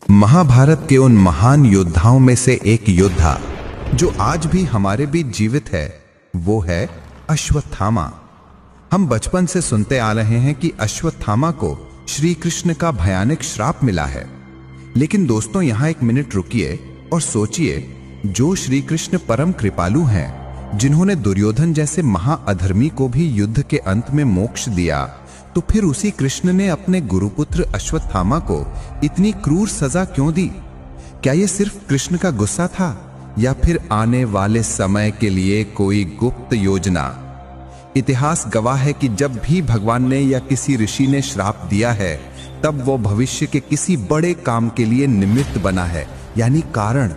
महाभारत के उन महान योद्धाओं में से एक योद्धा जो आज भी हमारे बीच जीवित है, वो है अश्वत्थामा। हम बचपन से सुनते आ रहे हैं कि अश्वत्थामा को श्री कृष्ण का भयानक श्राप मिला है। लेकिन दोस्तों, यहां एक मिनट रुकिए और सोचिए, जो श्री कृष्ण परम कृपालु हैं, जिन्होंने दुर्योधन जैसे महाअधर्मी को भी युद्ध के अंत में मोक्ष दिया, तो फिर उसी कृष्ण ने अपने गुरुपुत्र अश्वत्थामा को इतनी क्रूर सजा क्यों दी? क्या यह सिर्फ कृष्ण का गुस्सा था या फिर आने वाले समय के लिए कोई गुप्त योजना? इतिहास गवाह है कि जब भी भगवान ने या किसी ऋषि ने श्राप दिया है, तब वो भविष्य के किसी बड़े काम के लिए निमित्त बना है, यानी कारण।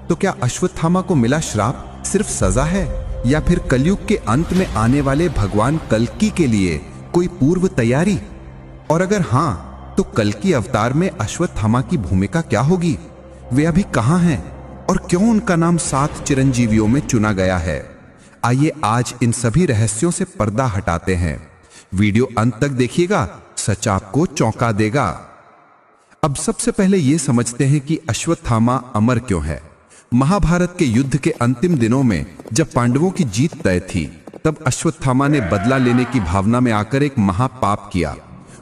तो क्या अश्वत्थामा को मिला श्राप सिर्फ सजा है या फिर कलयुग के अंत में आने वाले भगवान कल्कि के लिए कोई पूर्व तैयारी? और अगर हां, तो कल्कि अवतार में अश्वत्थामा की भूमिका क्या होगी? वे अभी कहां हैं और क्यों उनका नाम 7 चिरंजीवियों में चुना गया है? आइए आज इन सभी रहस्यों से पर्दा हटाते हैं। वीडियो अंत तक देखिएगा, सच आपको चौंका देगा। अब सबसे पहले यह समझते हैं कि अश्वत्थामा अमर क्यों है। महाभारत के युद्ध के अंतिम दिनों में जब पांडवों की जीत तय थी, तब अश्वत्थामा ने बदला लेने की भावना में आकर एक महापाप किया।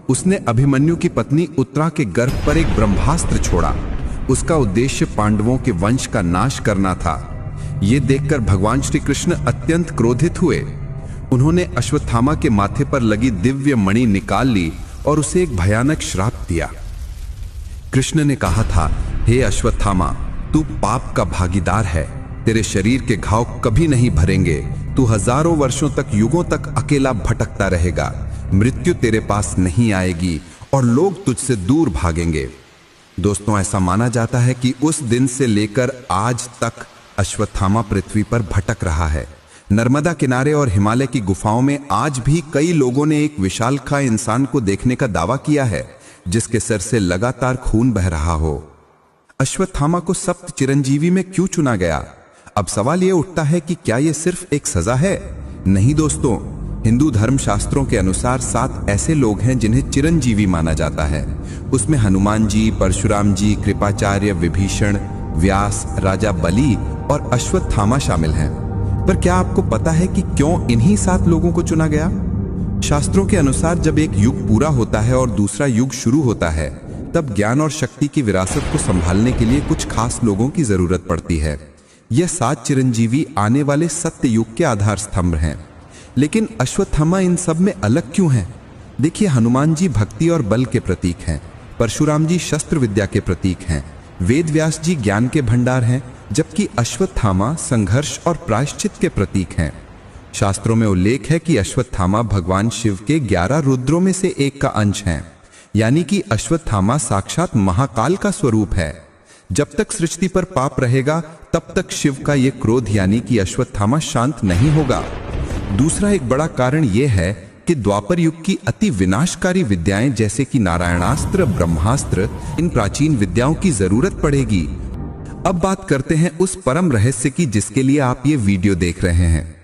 उसने अभिमन्यु की पत्नी उत्तरा के गर्भ पर एक ब्रह्मास्त्र छोड़ा। उसका उद्देश्य पांडवों के वंश का नाश करना था। यह देखकर भगवान श्री कृष्ण अत्यंत क्रोधित हुए। उन्होंने अश्वत्थामा के माथे पर लगी दिव्य मणि निकाल ली और उसे एक भयानक श्राप दिया। कृष्ण ने कहा था, हे अश्वत्थामा, तू पाप का भागीदार है। तेरे शरीर के घाव कभी नहीं भरेंगे। तू हजारों वर्षों तक, युगों तक अकेला भटकता रहेगा। मृत्यु तेरे पास नहीं आएगी और लोग तुझसे दूर भागेंगे। दोस्तों, ऐसा माना जाता है कि उस दिन से लेकर आज तक अश्वत्थामा पृथ्वी पर भटक रहा है। नर्मदा किनारे और हिमालय की गुफाओं में आज भी कई लोगों ने एक विशालकाय इंसान को देखने का दावा किया है, जिसके सर से लगातार खून बह रहा हो। अश्वत्थामा को सप्त चिरंजीवी में क्यों चुना गया? अब सवाल यह उठता है कि क्या यह सिर्फ एक सजा है? नहीं दोस्तों, हिंदू धर्म शास्त्रों के अनुसार 7 ऐसे लोग हैं जिन्हें चिरंजीवी माना जाता है। उसमें हनुमान जी, परशुराम जी, कृपाचार्य, विभीषण, व्यास, राजा बलि और अश्वत्थामा शामिल हैं। पर क्या आपको पता है कि क्यों इन्हीं 7 लोगों को चुना गया? शास्त्रों के अनुसार जब एक युग पूरा होता है और दूसरा युग शुरू होता है, तब ज्ञान और शक्ति की विरासत को संभालने के लिए कुछ खास लोगों की जरूरत पड़ती है। यह 7 चिरंजीवी आने वाले सत्य युग के आधार स्तंभ हैं। लेकिन अश्वत्थामा इन सब में अलग क्यों हैं? देखिए, हनुमान जी भक्ति और बल के प्रतीक हैं, परशुराम जी शस्त्र विद्या के प्रतीक हैं, वेद व्यास जी ज्ञान के भंडार हैं, जबकि अश्वत्थामा संघर्ष और प्रायश्चित के प्रतीक हैं। शास्त्रों में उल्लेख है कि अश्वत्थामा भगवान शिव के 11 रुद्रों में से एक का अंश हैं, यानी कि अश्वत्थामा साक्षात महाकाल का स्वरूप है। जब तक सृष्टि पर पाप रहेगा, तब तक शिव का यह क्रोध यानी कि अश्वत्थामा शांत नहीं होगा। दूसरा एक बड़ा कारण यह है कि द्वापर युग की अति विनाशकारी विद्याएं जैसे कि नारायणास्त्र, ब्रह्मास्त्र, इन प्राचीन विद्याओं की जरूरत पड़ेगी। अब बात करते हैं उस परम रहस्य की जिसके लिए आप ये वीडियो देख रहे हैं।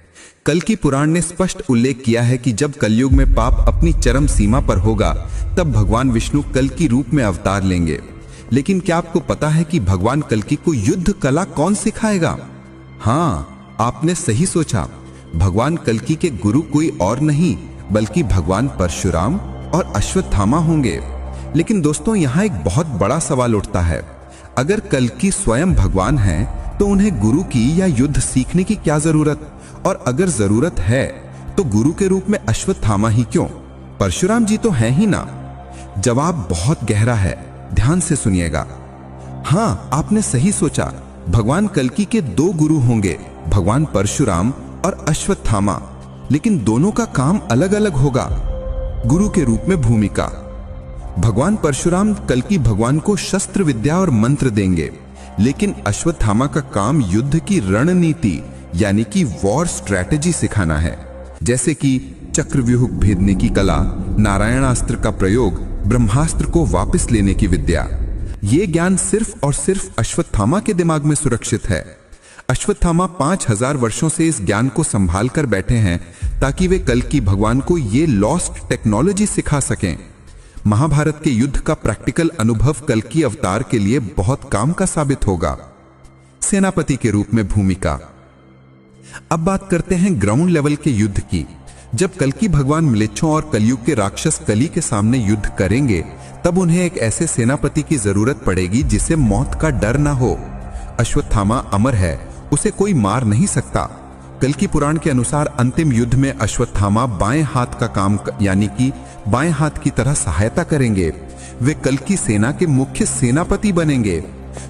कल्कि पुराण ने स्पष्ट उल्लेख किया है कि जब कलयुग में पाप अपनी चरम सीमा पर होगा, तब भगवान विष्णु कल्कि रूप में अवतार लेंगे। लेकिन क्या आपको पता है कि भगवान कल्कि को युद्ध कला कौन सिखाएगा? हाँ, आपने सही सोचा। भगवान कल्कि के गुरु कोई और नहीं बल्कि भगवान परशुराम और अश्वत्थामा होंगे। लेकिन दोस्तों, यहां एक बहुत बड़ा सवाल उठता है। अगर कल्कि स्वयं भगवान हैं, तो उन्हें गुरु की या युद्ध सीखने की क्या जरूरत? और अगर जरूरत है, तो गुरु के रूप में अश्वत्थामा ही क्यों? परशुराम जी तो हैं ही ना। जवाब बहुत गहरा है, ध्यान से सुनिएगा। हाँ, आपने सही सोचा। भगवान कल्कि के 2 गुरु होंगे, भगवान परशुराम और अश्वत्थामा। लेकिन दोनों का काम अलग अलग होगा। गुरु के रूप में भूमिका, भगवान परशुराम कल्कि भगवान को शस्त्र विद्या और मंत्र देंगे, लेकिन अश्वत्थामा का काम युद्ध की रणनीति यानी कि वॉर स्ट्रैटेजी सिखाना है, जैसे कि चक्रव्यूह भेदने की कला, नारायणास्त्र का प्रयोग, ब्रह्मास्त्र को वापस लेने की विद्या। यह ज्ञान सिर्फ और सिर्फ अश्वत्थामा के दिमाग में सुरक्षित है। अश्वत्थामा 5000 वर्षों से इस ज्ञान को संभाल कर बैठे हैं ताकि वे कल्कि भगवान को ये लॉस्ट टेक्नोलॉजी सिखा सकें। महाभारत के युद्ध का प्रैक्टिकल अनुभव कल्कि अवतार के लिए बहुत काम का साबित होगा। सेनापति के रूप में भूमिका। अब बात करते हैं ग्राउंड लेवल के युद्ध की। जब कल्कि भगवान म्लेच्छों और कलयुग के राक्षस कली के सामने युद्ध करेंगे, तब उन्हें एक ऐसे सेनापति की जरूरत पड़ेगी जिसे मौत का डर ना हो। अश्वत्थामा अमर है, उसे कोई मार नहीं सकता। कल्कि पुराण के अनुसार अंतिम युद्ध में अश्वत्थामा बाएं हाथ का काम यानी कि बाएं हाथ की तरह सहायता करेंगे। वे कल्कि सेना के मुख्य सेनापति बनेंगे।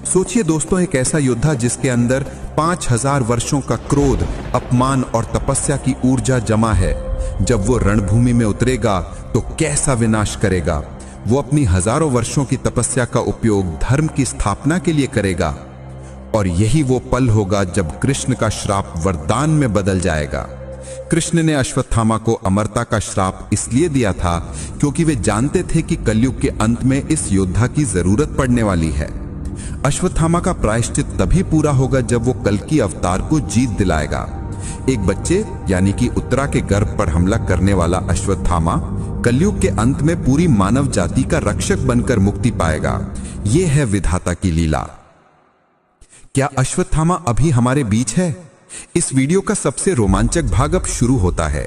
सोचिए दोस्तों, एक ऐसा योद्धा जिसके अंदर 5000 वर्षों का क्रोध, अपमान और तपस्या की ऊर्जा जमा है। जब वो रणभूमि में उतरेगा तो कैसा विनाश करेगा। वो अपनी हजारों वर्षों की तपस्या का उपयोग धर्म की स्थापना के लिए करेगा। और यही वो पल होगा जब कृष्ण का श्राप वरदान में बदल जाएगा। कृष्ण ने अश्वत्थामा को अमरता का श्राप इसलिए दिया था क्योंकि वे जानते थे कि कलयुग के अंत में इस योद्धा की जरूरत पड़ने वाली है। अश्वत्थामा का प्रायश्चित तभी पूरा होगा जब वो कल्कि अवतार को जीत दिलाएगा। एक बच्चे यानी कि उत्तरा के गर्भ पर हमला करने वाला अश्वत्थामा कलयुग के अंत में पूरी मानव जाति का रक्षक बनकर मुक्ति पाएगा। यह है विधाता की लीला। क्या अश्वत्थामा अभी हमारे बीच है? इस वीडियो का सबसे रोमांचक भाग अब शुरू होता है।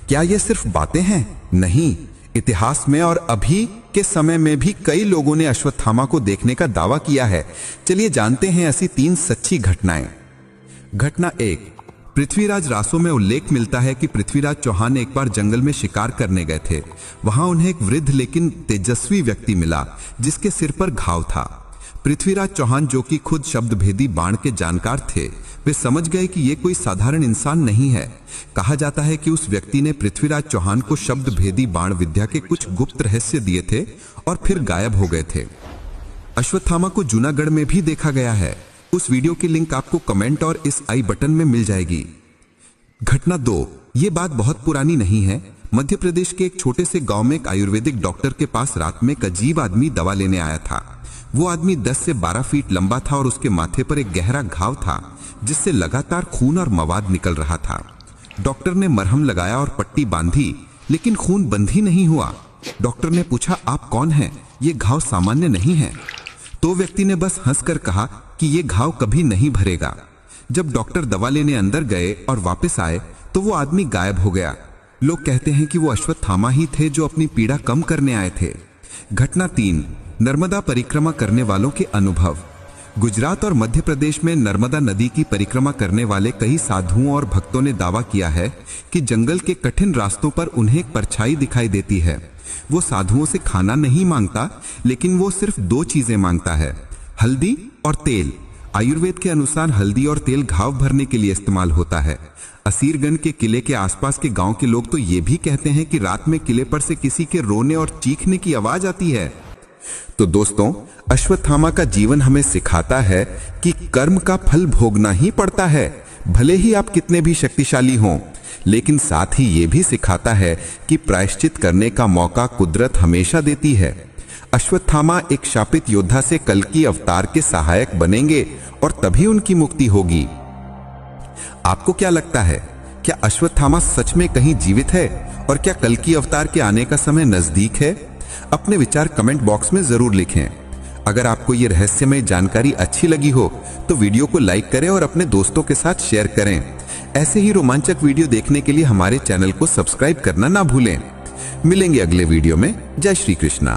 क्या ये सिर्फ बातें हैं? नहीं, इतिहास में और अभी के समय में भी कई लोगों ने अश्वत्थामा को देखने का दावा किया है। चलिए जानते हैं ऐसी 3 सच्ची घटनाएं। घटना 1, पृथ्वीराज रासो में उल्लेख मिलता है कि पृथ्वीराज चौहान एक बार जंगल में शिकार करने गए थे। वहां उन्हें एक वृद्ध लेकिन तेजस्वी व्यक्ति मिला जिसके सिर पर घाव था। पृथ्वीराज चौहान, जो कि खुद शब्दभेदी बाण के जानकार थे, वे समझ गए कि यह कोई साधारण इंसान नहीं है। कहा जाता है कि उस व्यक्ति ने पृथ्वीराज चौहान को शब्दभेदी बाण विद्या के कुछ गुप्त रहस्य दिए थे और फिर गायब हो गए थे। अश्वत्थामा को जूनागढ़ में भी देखा गया है। उस वीडियो की लिंक आपको कमेंट और इस आई बटन में मिल जाएगी। घटना 2, ये बात बहुत पुरानी नहीं है। मध्य प्रदेश के एक छोटे से गांव में एक आयुर्वेदिक डॉक्टर के पास रात में एक अजीब आदमी दवा लेने आया था। वो आदमी 10 से 12 फीट लंबा था और उसके माथे पर एक गहरा घाव था जिससे लगातार खून और मवाद निकल रहा था। डॉक्टर ने मरहम लगाया और पट्टी बांधी, लेकिन खून बंद ही नहीं हुआ। डॉक्टर ने पूछा, आप कौन हैं? ये घाव सामान्य नहीं है। तो व्यक्ति ने बस हंसकर कहा कि ये घाव कभी नहीं भरेगा। जब डॉक्टर दवा लेने अंदर गए और वापस आए तो वो आदमी गायब हो गया। लोग कहते हैं कि वो अश्वत्थामा ही थे जो अपनी पीड़ा कम करने आए थे। घटना 3, नर्मदा परिक्रमा करने वालों के अनुभव। गुजरात और मध्य प्रदेश में नर्मदा नदी की परिक्रमा करने वाले कई साधुओं और भक्तों ने दावा किया है कि जंगल के कठिन रास्तों पर उन्हें एक परछाई दिखाई देती है। वो साधुओं से खाना नहीं मांगता, लेकिन वो सिर्फ 2 चीजें मांगता है, हल्दी और तेल। आयुर्वेद के अनुसार हल्दी और तेल घाव भरने के लिए इस्तेमाल होता है। असीरगंज के किले के आसपास के गांव के लोग तो ये भी कहते हैं कि रात में किले पर से किसी के रोने और चीखने की आवाज आती है। तो दोस्तों, अश्वत्थामा का जीवन हमें सिखाता है कि कर्म का फल भोगना ही पड़ता है, भले ही आप कितने भी शक्तिशाली हों। लेकिन साथ ही ये भी सिखाता है कि प्रायश्चित करने का मौका कुदरत हमेशा देती है। अश्वत्थामा एक शापित योद्धा से कल्कि अवतार के सहायक बनेंगे और तभी उनकी मुक्ति होगी। आपको क्या लगता है? क्या अश्वत्थामा सच में कहीं जीवित है? और क्या कल्कि अवतार के आने का समय नजदीक है? अपने विचार कमेंट बॉक्स में जरूर लिखें। अगर आपको ये रहस्यमय जानकारी अच्छी लगी हो तो वीडियो को लाइक करें और अपने दोस्तों के साथ शेयर करें। ऐसे ही रोमांचक वीडियो देखने के लिए हमारे चैनल को सब्सक्राइब करना ना भूलें। मिलेंगे अगले वीडियो में। जय श्री कृष्णा।